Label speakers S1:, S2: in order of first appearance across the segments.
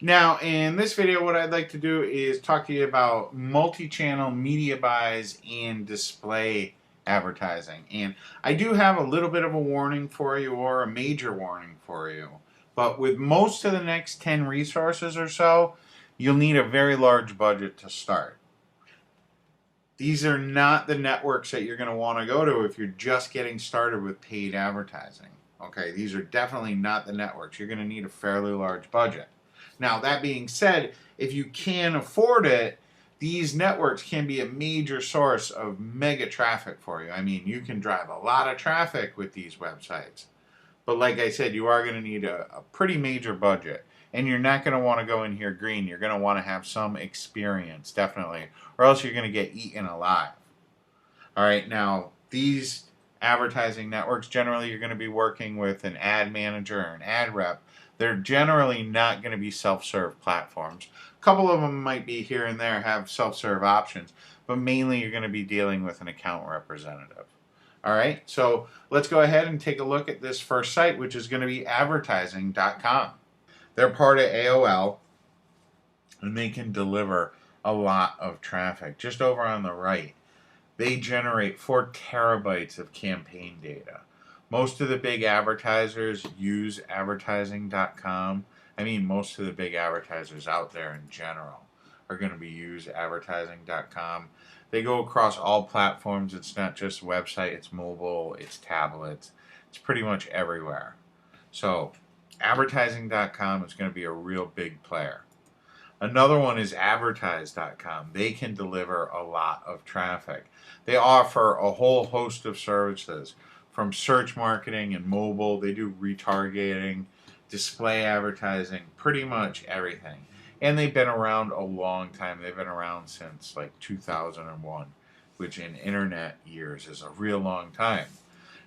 S1: Now, in this video, what I'd like to do is talk to you about multi-channel media buys and display advertising. And I do have a little bit of a warning for you, or a major warning for you. But with most of the next 10 resources or so, you'll need a very large budget to start. These are not the networks that you're going to want to go to if you're just getting started with paid advertising. Okay, these are definitely not the networks. You're going to need a fairly large budget. Now, that being said, if you can afford it, these networks can be a major source of mega traffic for you. I mean, you can drive a lot of traffic with these websites. But like I said, you are going to need a pretty major budget. And you're not going to want to go in here green. You're going to want to have some experience, definitely. Or else you're going to get eaten alive. All right, now, these advertising networks, generally you're going to be working with an ad manager or an ad rep. They're generally not going to be self-serve platforms. A couple of them might be here and there, have self-serve options, but mainly you're going to be dealing with an account representative. All right, so let's go ahead and take a look at this first site, which is going to be advertising.com. They're part of AOL, and they can deliver a lot of traffic. Just over on the right, they generate 4 terabytes of campaign data. Most of the big advertisers use advertising.com. I mean, most of the big advertisers out there in general are going to be use advertising.com. They go across all platforms. It's not just website, it's mobile, it's tablets. It's pretty much everywhere. So, advertising.com is going to be a real big player. Another one is advertise.com. They can deliver a lot of traffic. They offer a whole host of services, from search marketing and mobile. They do retargeting, display advertising, pretty much everything. And they've been around a long time. They've been around since like 2001, which in internet years is a real long time.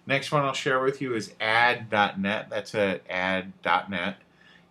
S1: Next one I'll share with you is ad.net. That's at ad.net.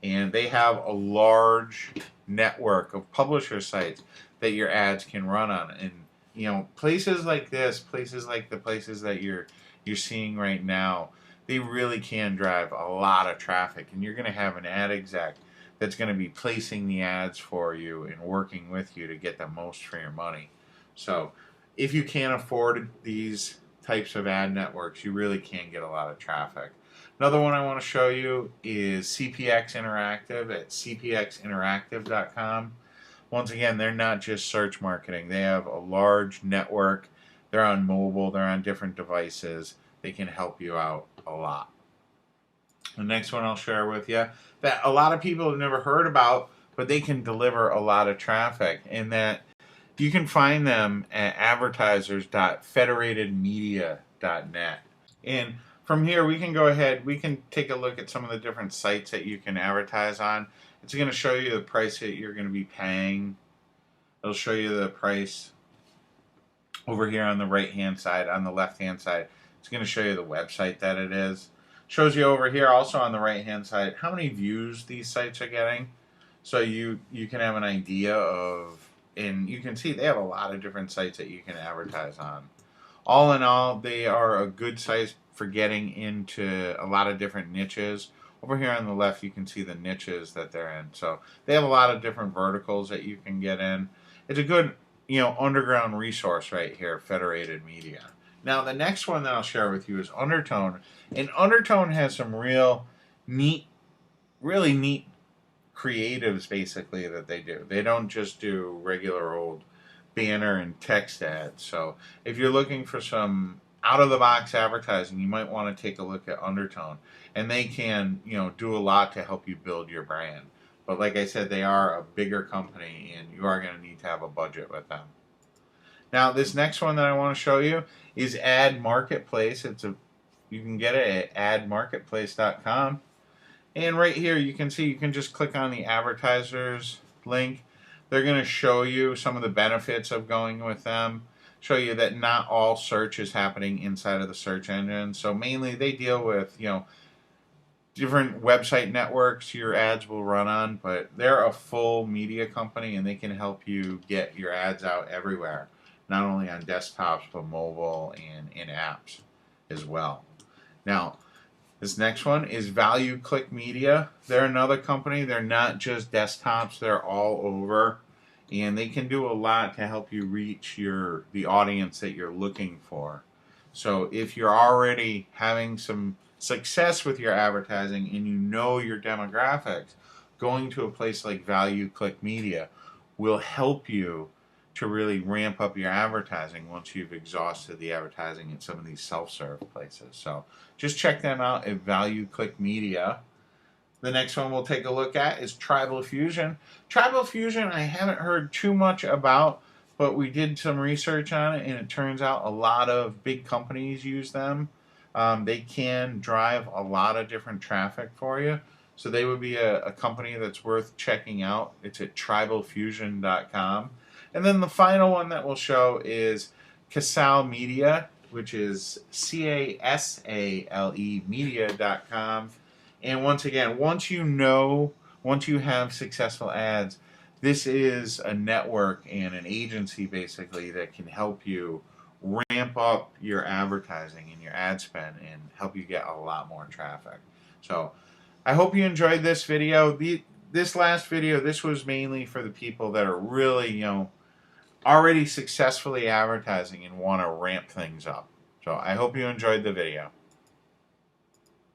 S1: And they have a large network of publisher sites that your ads can run on. And you know, places like this, places like the places that you're seeing right now, they really can drive a lot of traffic. And you're going to have an ad exec that's going to be placing the ads for you and working with you to get the most for your money. So if you can't afford these types of ad networks, you really can get a lot of traffic. Another one I want to show you is CPX Interactive at cpxinteractive.com. Once again, they're not just search marketing. They have a large network. They're on mobile. They're on different devices. They can help you out a lot. The next one I'll share with you that a lot of people have never heard about, but they can deliver a lot of traffic, and that you can find them at advertisers.federatedmedia.net. And from here, we can go ahead, we can take a look at some of the different sites that you can advertise on. It's going to show you the price that you're going to be paying. It'll show you the price over here on the right-hand side. On the left-hand side, it's going to show you the website that it is. Shows you over here also on the right-hand side how many views these sites are getting. So you can have an idea of, and you can see they have a lot of different sites that you can advertise on. All in all, they are a good site for getting into a lot of different niches. Over here on the left, you can see the niches that they're in. So they have a lot of different verticals that you can get in. It's a good, underground resource right here, Federated Media. Now, the next one that I'll share with you is Undertone. And Undertone has some really neat creatives, basically, that they do. They don't just do regular old banner and text ads. So if you're looking for some out-of-the-box advertising, you might want to take a look at Undertone. And they can, do a lot to help you build your brand. But like I said, they are a bigger company, and you are going to need to have a budget with them. Now, this next one that I want to show you is Ad Marketplace. You can get it at admarketplace.com. And right here, you can see, you can just click on the advertisers link. They're going to show you some of the benefits of going with them. Show you that not all search is happening inside of the search engine. So mainly they deal with, different website networks your ads will run on, but they're a full media company, and they can help you get your ads out everywhere, not only on desktops, but mobile and in apps as well. Now, This next one is Value Click Media. They're another company. They're not just desktops. They're all over, and they can do a lot to help you reach the audience that you're looking for. So if you're already having some success with your advertising and you know your demographics, going to a place like Value Click Media will help you to really ramp up your advertising once you've exhausted the advertising in some of these self-serve places. So just check them out at Value Click Media. The next one we'll take a look at is Tribal Fusion. Tribal Fusion I haven't heard too much about, but we did some research on it, and it turns out a lot of big companies use them. They can drive a lot of different traffic for you. So they would be a company that's worth checking out. It's at tribalfusion.com. And then the final one that we'll show is Casale Media, which is CASALE media.com. And once again, once you have successful ads, this is a network and an agency basically that can help you ramp up your advertising and your ad spend and help you get a lot more traffic. So I hope you enjoyed this video. This last video, this was mainly for the people that are really, already successfully advertising and want to ramp things up. So I hope you enjoyed the video.